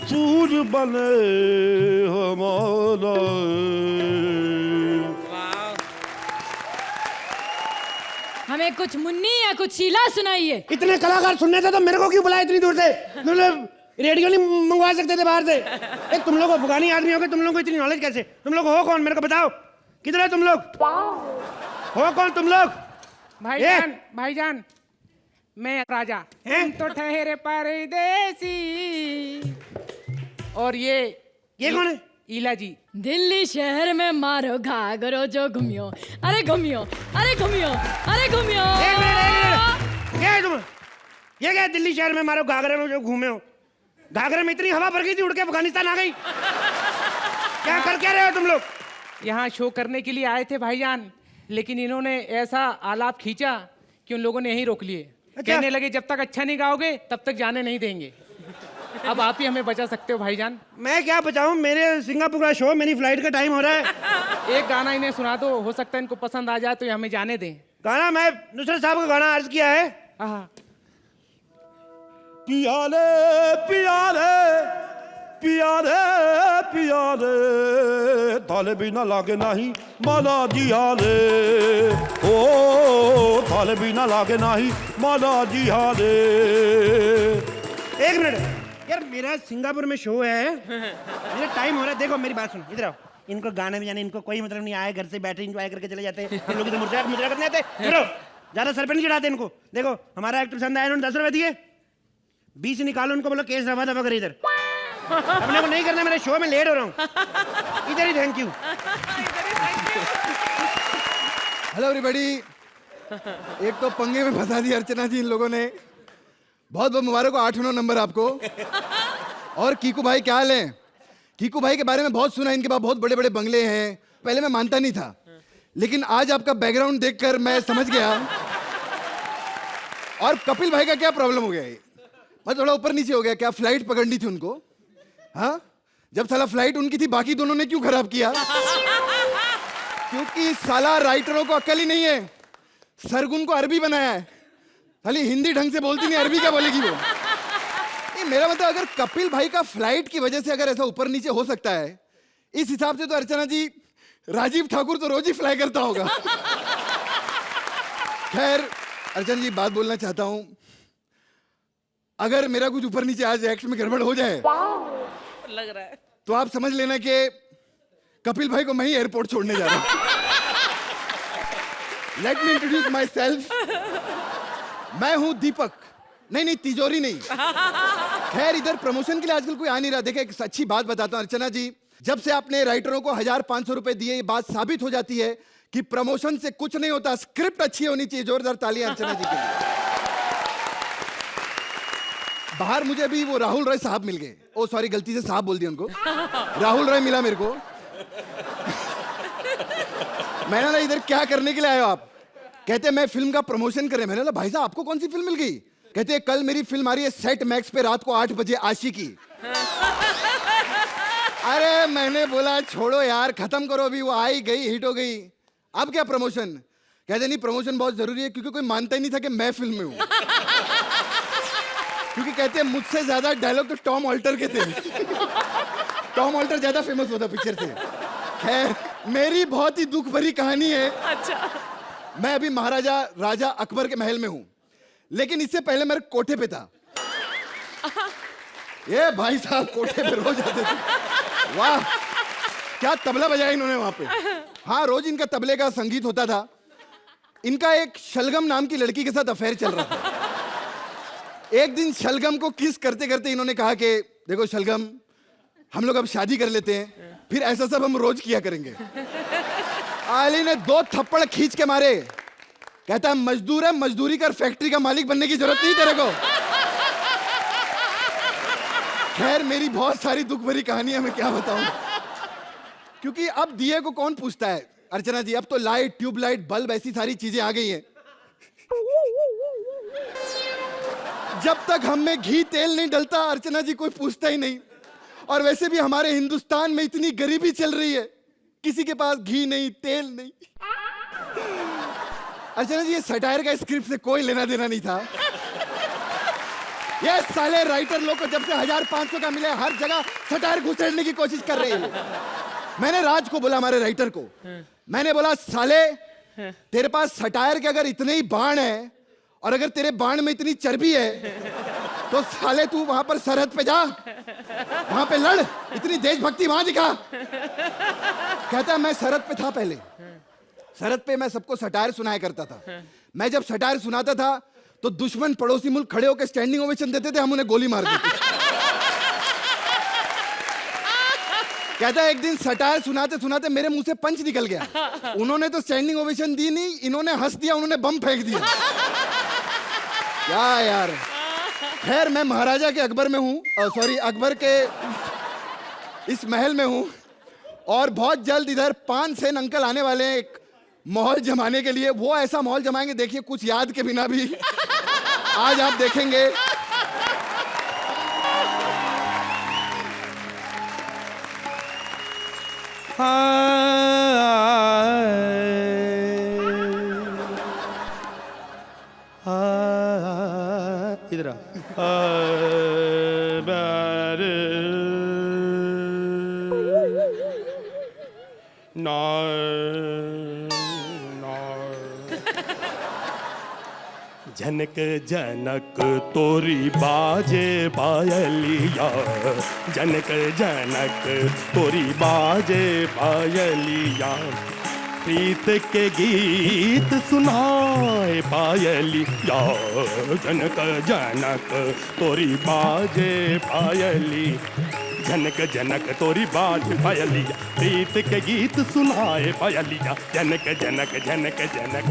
सूर बने हमारा। हमें कुछ मुन्नी या कुछ शीला सुनाइए। इतने कलाकार सुनने थे तो मेरे को क्यों बुलाया इतनी दूर से? मतलब रेडियो नहीं मंगवा सकते थे बाहर से? एक तुम लोग अफगानी आदमी हो गए, तुम लोगों को इतनी नॉलेज कैसे? तुम लोग हो कौन, मेरे को बताओ, किधर है तुम लोग? हो कौन तुम लोग? भाईजान मैं राजा, तुम तो ठहरे परदेसी। और ये कौन है? ईला जी। दिल्ली शहर में मारो घाघरो जो घूमियो, अरे घूमियो, अरे घूमियो, अरे घूमियो। क्या है तुम? ये क्या है दिल्ली शहर में मारो घाघरे में जो घूमे हो? घाघरे में इतनी हवा भर गई थी, उड़ के अफगानिस्तान आ गई। क्या कर क्या रहे हो तुम लोग? यहाँ शो करने के लिए आए थे भाईजान, लेकिन इन्होंने ऐसा आलाप खींचा कि उन लोगों ने यहीं रोक लिए। अच्छा। कहने लगे जब तक अच्छा नहीं गाओगे तब तक जाने नहीं देंगे। अब आप ही हमें बचा सकते हो भाईजान। मैं क्या बचाऊं, मेरे सिंगापुर का शो, मेरी फ्लाइट का टाइम हो रहा है। एक गाना इन्हें सुना दो, हो सकता है इनको पसंद आ जाए तो ये हमें जाने दें। गाना मैं नुसरत साहब का गाना अर्ज किया है। पियाले पियाले पियाले पियाले थाले बिना लागे नहीं माला जिया रे, ओ थाले बिना लागे नहीं माला जिया रे। एक मिनट यार, मेरा सिंगापुर में शो है, मेरा टाइम हो रहा है। देखो मेरी बात सुनो, इधर आओ। इनको गाने में जाने इनको कोई मतलब नहीं, आए घर से बैठे एंजॉय करके चले जाते हैं। हम लोग इधर मुजरा करने आते हैं। ज्यादा सर पे नहीं चढ़ाते इनको। देखो हमारा एक्टर पसंद आया, उन्होंने 10 रुपए दिए, 20 निकालो, उनको बोलो केस रफा दफा कर इधर। अपने को नहीं करना, मेरे शो में लेट हो रहा हूँ। इधर ही थैंक यू। Hello everybody. एक तो पंगे में फंसा दी अर्चना जी इन लोगों ने। बहुत बहुत मुबारक हो, 8 नंबर आपको। और कीकू भाई क्या हाल है? कीकू भाई के बारे में बहुत सुना, इनके पास बहुत बड़े बड़े बंगले हैं। पहले मैं मानता नहीं था, लेकिन आज आपका बैकग्राउंड देखकर मैं समझ गया। और कपिल भाई का क्या प्रॉब्लम हो गया है? मैं थोड़ा ऊपर नीचे हो गया। क्या फ्लाइट पकड़नी थी उनको? हाँ, जब साला फ्लाइट उनकी थी बाकी दोनों ने क्यों खराब किया? क्योंकि साला राइटरों को अक्ल ही नहीं है। सरगुन को अरबी बनाया है, खाली हिंदी ढंग से बोलती नहीं, अरबी क्या बोलेगी वो? ये मेरा मतलब, अगर कपिल भाई का फ्लाइट की वजह से अगर ऐसा ऊपर नीचे हो सकता है, इस हिसाब से तो अर्चना जी, राजीव ठाकुर तो रोज ही फ्लाई करता होगा। खैर, अर्चना जी बात बोलना चाहता हूं, अगर मेरा कुछ ऊपर नीचे आज एक्ट में गड़बड़ हो जाए लग रहा है तो आप समझ लेना कि कपिल भाई को मैं ही एयरपोर्ट छोड़ने जा रहा हूं। Let me introduce my self, मैं हूं दीपक। नहीं तिजोरी नहीं। खैर इधर प्रमोशन के लिए आजकल कोई आ नहीं रहा। देखिए एक अच्छी बात बताता हूं अर्चना जी, जब से आपने राइटरों को 1500 रुपए दिए, ये बात साबित हो जाती है कि प्रमोशन से कुछ नहीं होता, स्क्रिप्ट अच्छी होनी चाहिए। जोरदार तालियां अर्चना जी के लिए। बाहर मुझे अभी वो राहुल रॉय साहब मिल गए। ओ सॉरी, गलती से साहब बोल दिया उनको। राहुल रॉय मिला मेरे को। मैंने ना इधर क्या करने के लिए आए हो आप? कहते मैं फिल्म का प्रमोशन कर रहे। मैंने बोला भाई साहब आपको कौन सी फिल्म मिल गई? कहते कल मेरी फिल्म आ रही है सेट मैक्स पे रात को 8 बजे, आशिकी। अरे मैंने बोला छोड़ो यार, खत्म करो, अभी वो आई गई, हिट हो गई, अब क्या प्रमोशन? कहते नहीं प्रमोशन बहुत जरूरी है, क्योंकि कोई मानता ही नहीं था कि मैं फिल्म में हूं। क्योंकि कहते मुझसे ज्यादा डायलॉग तो टॉम ऑल्टर के थे। टॉम ऑल्टर ज्यादा फेमस होता पिक्चर से। खैर मेरी बहुत ही दुख भरी कहानी है। अच्छा। मैं अभी महाराजा राजा अकबर के महल में हूं, लेकिन इससे पहले मेरे कोठे पे था। ये भाई साहब कोठे पे रोज आते थे। वाह क्या तबला बजाया इन्होंने वहां पे। हाँ रोज इनका तबले का संगीत होता था। इनका एक शलगम नाम की लड़की के साथ अफेयर चल रहा था। एक दिन शलगम को किस करते करते इन्होंने कहा कि देखो शलगम, हम लोग अब शादी कर लेते हैं, फिर ऐसा सब हम रोज किया करेंगे। आली ने 2 थप्पड़ खींच के मारे। कहता है मजदूर है, मजदूरी कर, फैक्ट्री का मालिक बनने की जरूरत नहीं तेरे को। खैर मेरी बहुत सारी दुख भरी कहानियां मैं क्या बताऊं, क्योंकि अब दिए को कौन पूछता है अर्चना जी। अब तो लाइट, ट्यूबलाइट, बल्ब, ऐसी सारी चीजें आ गई हैं। जब तक हम में घी तेल नहीं डलता अर्चना जी कोई पूछता ही नहीं। और वैसे भी हमारे हिंदुस्तान में इतनी गरीबी चल रही है, किसी के पास घी नहीं, तेल नहीं। अर्चना जी ये सटायर का स्क्रिप्ट से कोई लेना देना नहीं था। ये साले राइटर लोग को जब से 1500 का मिले, हर जगह सटायर घुसेड़ने की कोशिश कर रहे हैं। मैंने राज को बोला, हमारे राइटर को, मैंने बोला साले तेरे पास सटायर के अगर इतने ही बाण है और अगर तेरे बाण में इतनी चर्बी है तो साले तू वहां पर सरहद पे जा, वहां पे लड़, इतनी देशभक्ति वहां दिखा। कहता है मैं सरहद पे था पहले, सरहद पे मैं सबको सटायर सुनाया करता था। मैं जब सटायर सुनाता था तो दुश्मन पड़ोसी मुल्क खड़े होकर स्टैंडिंग ओवेशन देते थे, हम उन्हें गोली मार देते। कहता है एक दिन सटायर सुनाते सुनाते मेरे मुंह से पंच निकल गया। उन्होंने तो स्टैंडिंग ओवेशन दी नहीं, इन्होंने हंस दिया, उन्होंने बम फेंक दिया। क्या यार। खैर मैं महाराजा के अकबर में हूं, सॉरी अकबर के इस महल में हूं, और बहुत जल्द इधर 5 सेन अंकल आने वाले हैं एक माहौल जमाने के लिए। वो ऐसा माहौल जमाएंगे देखिए, कुछ याद के बिना भी। आज आप देखेंगे। इधर जनक जनक तोरी बाजे पायलिया, जनक जनक तोरी बाजे पायलिया, प्रीत के गीत सुनाए पायलिया, जनक जनक तोरी बाजे पायली, जनक जनक तोरी बाज पायलिया, प्रीत के गीत सुनाए पायलिया, जनक जनक जनक जनक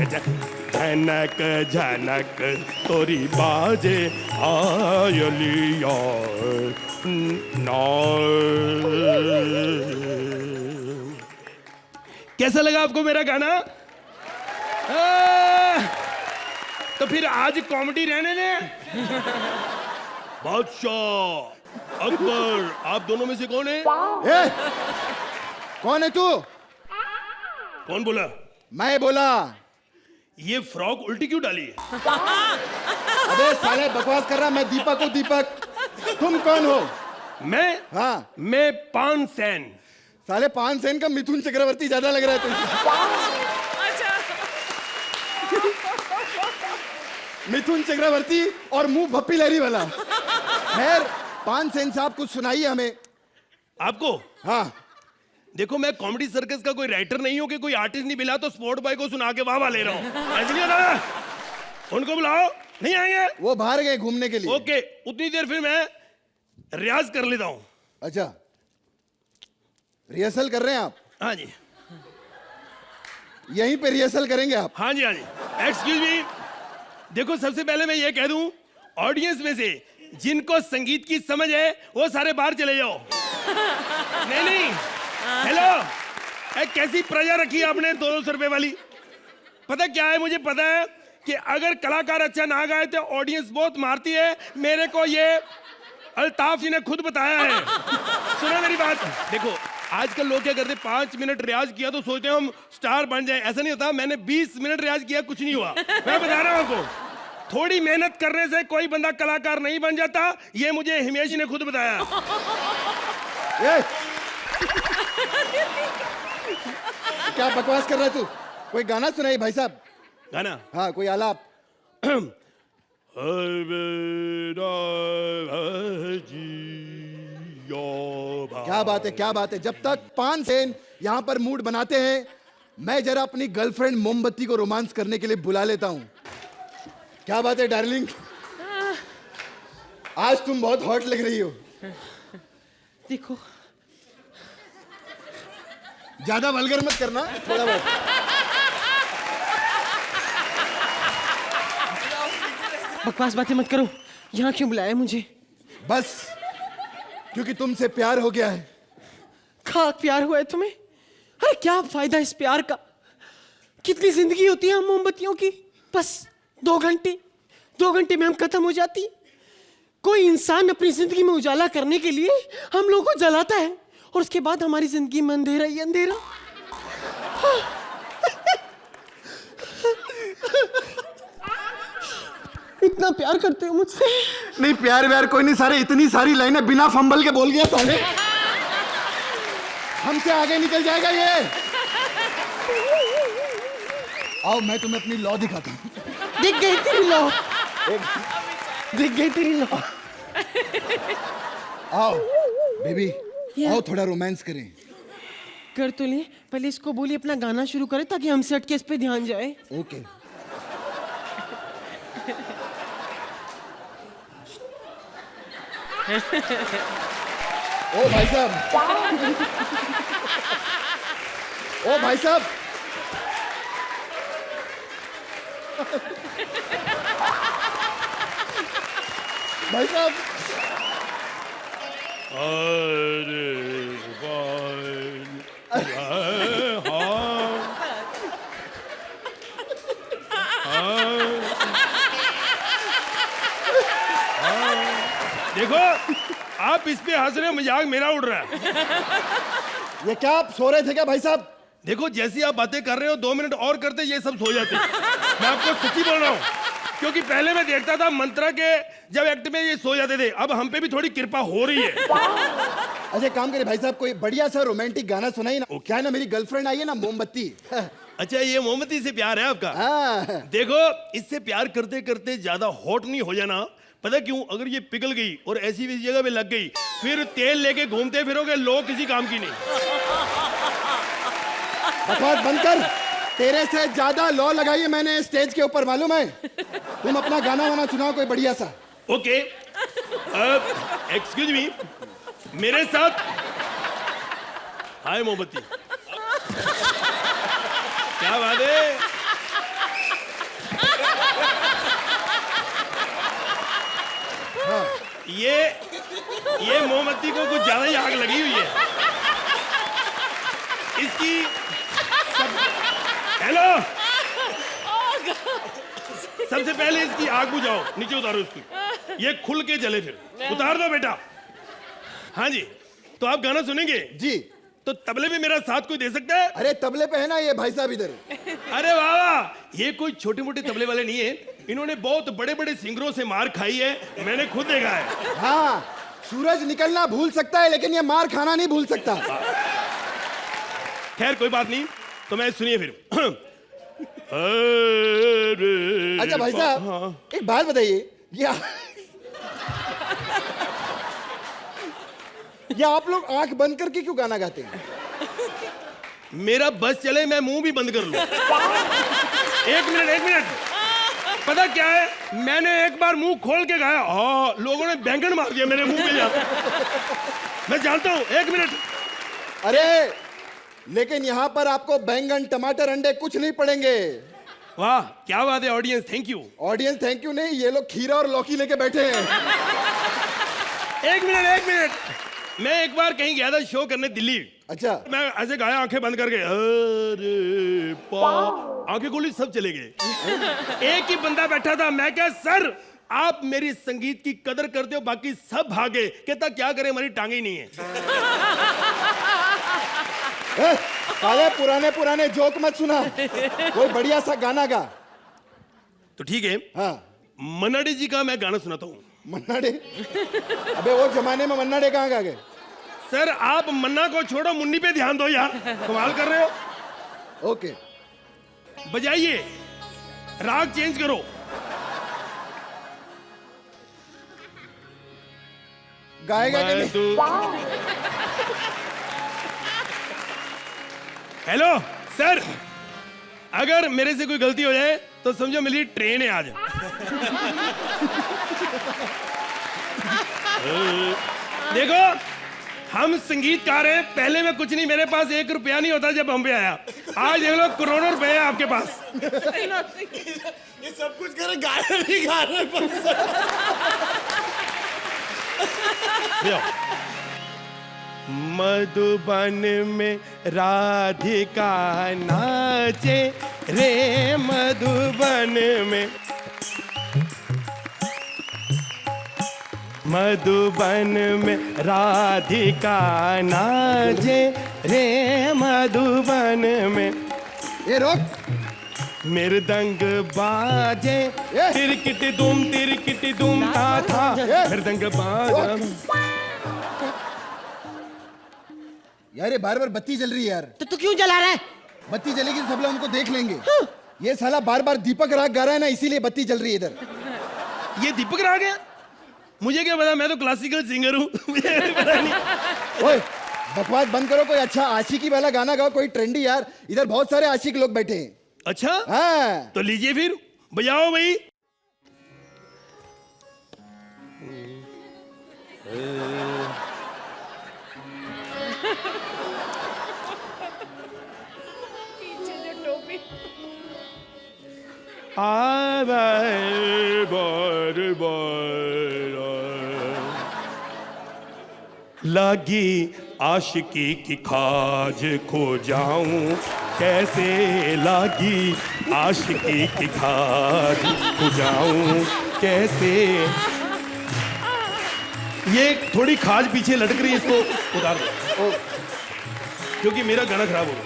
जनक जनक तोरी बाजे पायलिया। कैसा लगा आपको मेरा गाना? तो फिर आज कॉमेडी रहने दें। बादशाह अकबर, आप दोनों में से कौन है? कौन है तू? कौन बोला? मैं बोला। ये फ्रॉक उल्टी क्यों डाली है? अबे साले बकवास कर रहा। मैं दीपक हूँ, दीपक। तुम कौन हो? मैं? हाँ मैं 5 सेन। साले 5 सेन का मिथुन चक्रवर्ती ज्यादा लग रहा है तुझे। मिथुन चक्रवर्ती और मुंह भप्पी लहरी वाला। खैर, 5 सेन साहब कुछ सुनाइए हमें। आपको? हाँ। देखो, मैं कॉमेडी सर्कस का कोई राइटर नहीं हूं कि कोई आर्टिस्ट नहीं मिला तो स्पोर्ट बॉय को सुना के वाह ले रहा हूं। ऐसे नहीं होता। उनको बुलाओ। नहीं आएंगे? वो बाहर गए घूमने के लिए। ओके, उतनी देर फिर मैं रियाज कर लेता हूं। अच्छा, रिहर्सल कर रहे हैं आप? हाँ जी। यहीं पे रिहर्सल करेंगे आप? हाँ जी, हाँ जी। Excuse me. देखो, सबसे पहले मैं ये कह दूं, ऑडियंस में से जिनको संगीत की समझ है वो सारे बाहर चले जाओ। नहीं। हेलो, कैसी प्रजा रखी है आपने 200 रुपए वाली? पता क्या है, मुझे पता है कि अगर कलाकार अच्छा ना गाए तो ऑडियंस बहुत मारती है। मेरे को ये अल्ताफ जी ने खुद बताया है। सुनो मेरी बात। देखो, आजकल लोग क्या करते, 5 मिनट रियाज किया तो सोचते हैं हम स्टार बन जाए। ऐसा नहीं होता। मैंने 20 मिनट रियाज किया, कुछ नहीं हुआ। मैं बता रहा हूं आपको, थोड़ी मेहनत करने से कोई बंदा कलाकार नहीं बन जाता। ये मुझे हिमेश ने खुद बताया। क्या बकवास कर रहा है तू? कोई गाना सुनाई भाई साहब। गाना? हाँ, कोई आलाप। क्या बात है, क्या बात है। जब तक 5 सेन यहाँ पर मूड बनाते हैं, मैं जरा अपनी गर्लफ्रेंड मोमबत्ती को रोमांस करने के लिए बुला लेता हूँ। क्या बात है डार्लिंग, आज तुम बहुत हॉट लग रही हो। देखो, ज्यादा वल्गर मत करना, थोड़ा बहुत। बकवास बातें मत करो। यहाँ क्यों बुलाया मुझे? बस क्योंकि तुमसे प्यार हो गया है। खाक प्यार हुआ है तुम्हें? अरे क्या फायदा इस प्यार का? कितनी जिंदगी होती है हम मोमबत्तियों की? बस 2 घंटे। 2 घंटे में हम खत्म हो जाती। कोई इंसान अपनी जिंदगी में उजाला करने के लिए हम लोगों को जलाता है और उसके बाद हमारी जिंदगी में अंधेरा ही अंधेरा। इतना प्यार करते हो मुझसे? नहीं, प्यार व्यार कोई नहीं। सारे इतनी सारी लाइनें बिना फंबल के बोल गया साले। हमसे आगे निकल जाएगा ये। आओ, मैं तुम्हें अपनी लॉ दिखाता हूँ। दिख गई तेरी लॉ। दिख गई तेरी लॉ। आओ बेबी, आओ थोड़ा रोमांस करें। कर तो ले, पहले इसको बोलिए अपना गाना शुरू करे ताकि हमसे हटके इस पे ध्यान जाए। ओके। ओ भाई साहब, ओ भाई साहब, भाई साहब। देखो, आप इस पे हंस रहे हो, मजाक मेरा उड़ रहा है। ये क्या आप सो रहे थे क्या भाई साहब? देखो, जैसी आप बातें कर रहे हो, 2 मिनट और करते ये सब सो जाते। मैं आपको सच्ची बोल रहा हूँ, क्योंकि पहले मैं देखता था मंत्रा के जब एक्ट में ये सो जाते थे। अब हम पे भी थोड़ी कृपा हो रही है। अच्छा, काम करे भाई साहब, कोई बढ़िया सा रोमांटिक गाना सुनाई ना। क्या है ना, मेरी गर्लफ्रेंड आई है ना मोमबत्ती। अच्छा, ये मोमबत्ती से प्यार है आपका? हाँ। देखो, इससे प्यार करते करते ज्यादा हॉट नहीं हो जाना। पता क्यों? अगर ये पिघल गई और ऐसी वैसी जगह पे लग गई, फिर तेल लेके घूमते फिरोगे, लोग किसी काम की नहीं। बकवास बंद कर। तेरे से ज्यादा लॉ लगाई है मैंने स्टेज के ऊपर, मालूम है? तुम अपना गाना वाना सुनाओ कोई बढ़िया सा। ओके, एक्सक्यूज मी, मेरे साथ। हाय मोमबत्ती, क्या बात है? ये मोमबत्ती को कुछ ज्यादा ही आग लगी हुई है। इसकी हेलो, सबसे पहले इसकी आग बुझाओ, नीचे उतारो इसकी। ये खुल के जले, फिर उतार दो बेटा। हाँ जी, तो आप गाना सुनेंगे? जी। तो तबले पे मेरा साथ कोई दे सकता है? अरे तबले पे है ना ये भाई साहब इधर। अरे वाह, ये कोई छोटे मोटे तबले वाले नहीं है। इन्होंने बहुत बड़े बड़े सिंगरों से मार खाई है, मैंने खुद देखा है। हाँ, सूरज निकलना भूल सकता है लेकिन ये मार खाना नहीं भूल सकता। खैर कोई बात नहीं, तो मैं सुनिए फिर। अरे अच्छा भाई साहब, हाँ। एक बात बताइए, ये आप लोग आंख बंद करके क्यों गाना गाते हैं? मेरा बस चले मैं मुंह भी बंद कर लूं। एक मिनट पता क्या है, मैंने एक बार मुंह खोल के गाया, हाँ लोगों ने बैंगन मार दिया मेरे मुंह पे जाकर। मैं जानता हूं, एक मिनट। अरे लेकिन यहाँ पर आपको बैंगन, टमाटर, अंडे कुछ नहीं पड़ेंगे। वाह क्या बात है, audience thank you. Audience thank you नहीं, ये लोग खीरा और लौकी लेके बैठे हैं। एक मिनट, मैं एक बार कहीं गया था शो करने दिल्ली। अच्छा। मैं ऐसे गाया आंखें बंद करके, अरे पा, आंखें खोली सब चले गए। एक ही बंदा बैठा था। मैं क्या सर आप मेरी संगीत की कदर करते हो, बाकी सब भागे। कहता क्या करें हमारी टांगे ही नहीं है। अरे पुराने जोक मत सुना, कोई बढ़िया सा गाना गा। तो ठीक है, हाँ मन्ना डे जी का मैं गाना सुनाता हूँ। मन्ना डे? अबे वो जमाने में मन्ना डे कहाँ गा गए? सर आप मन्ना को छोड़ो, मुन्नी पे ध्यान दो यार, कमाल कर रहे हो। ओके बजाइए, राग चेंज करो। गाएगा कि नहीं? हेलो सर, अगर मेरे से कोई गलती हो जाए तो समझो मेरी ट्रेन है आज। देखो हम संगीतकार हैं, पहले में कुछ नहीं, मेरे पास 1 रुपया नहीं होता जब बॉम्बे आया। आज देख लो करोड़ों रुपए है आपके पास। ये सब कुछ करे, गाना नहीं गा रहे। मधुबन में राधिका नाचे रे, मधुबन में, मधुबन में राधिका नाचे रे, मधुबन में। ये रोक, मृदंग बाजे, तिरकिटी दुम था था, मृदंग बाजे। यार ये बार बार बत्ती जल रही है यार। तो तू क्यों जला रहा है? बत्ती जलेगी तो सब लोग हमको देख लेंगे। ये साला बार बार दीपक राग गा रहा है ना, इसीलिए बत्ती जल रही है इधर। ये दीपक राग है? मुझे क्या पता, मैं तो क्लासिकल सिंगर हूँ। ओए बकवास बंद करो, कोई अच्छा आशिकी वाला गाना गाओ, कोई ट्रेंडी यार। इधर बहुत सारे आशिक लोग बैठे हैं। अच्छा हाँ तो लीजिए फिर, बजाओ भाई। लगी आशिकी की खाज खो जाऊं कैसे, लगी आशिकी की खाज खो जाऊं कैसे। ये थोड़ी खाज पीछे लटक रही है, इसको उतार दो क्योंकि मेरा गाना खराब हो गया।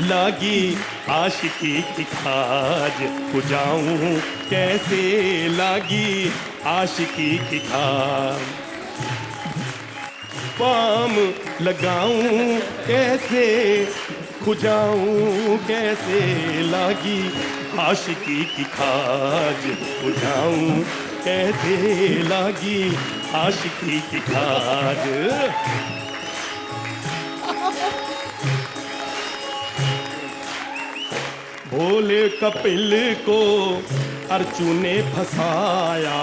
लगी आशिकी की खाज खो जाऊं कैसे, लगी आशिकी की खाज, पाम लगाऊं कैसे, खुजाऊं कैसे, लगी आशिकी की खाज खुजाऊं कैसे, लगी आशिकी की खाज। भोले कपिल को अर्जुन ने फंसाया।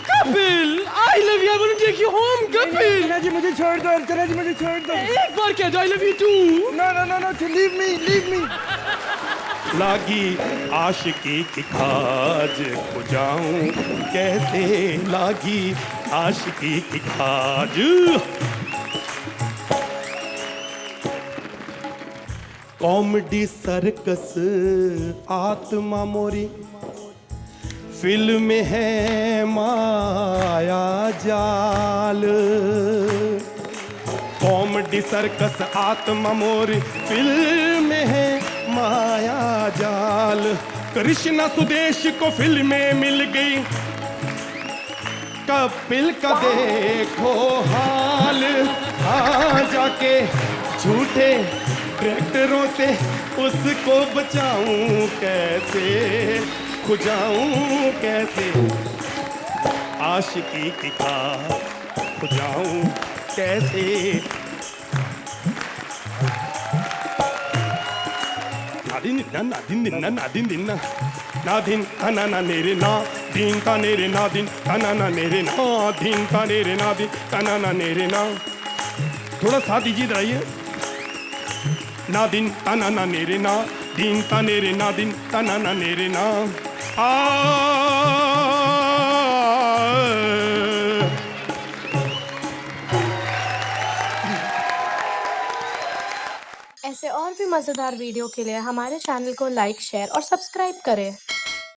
Kapil, I love you, I want to take you home, Kapil. अर्चना जी मुझे छोड़ दो, अर्चना जी मुझे छोड़ दो। एक बार कह दो I love you too। No no no no, leave me, leave me। लागी आशिकी की खाज खुजाऊं कैसे, लागी आशिकी की खाज। कॉमेडी सर्कस आत्मा मोरी, फिल्म है माया जाल। कॉमेडी सर्कस आत्मा मोरी, फिल्म है माया जाल। कृष्णा सुदेश को फिल्में मिल गई, कपिल का देखो हाल। आ जाके झूठे ट्रैक्टरों से उसको बचाऊं कैसे, खुजाऊं कैसे, आशिकी की खाक खुजाऊं कैसे। नादिन दिन्ना नादिन दिन्ना नादिन तना ना नेरे ना दिन ता नेरे नादिन तना ना नेरे ना दिन ता नेरे नादिन तना ना नेरे ना। थोड़ा साथ दीजिए इधर आइए। नादिन तना ना नेरे ना दिन ता नेरे नादिन तना ना नेरे ना। ऐसे और भी मजेदार वीडियो के लिए हमारे चैनल को लाइक, शेयर और सब्सक्राइब करें।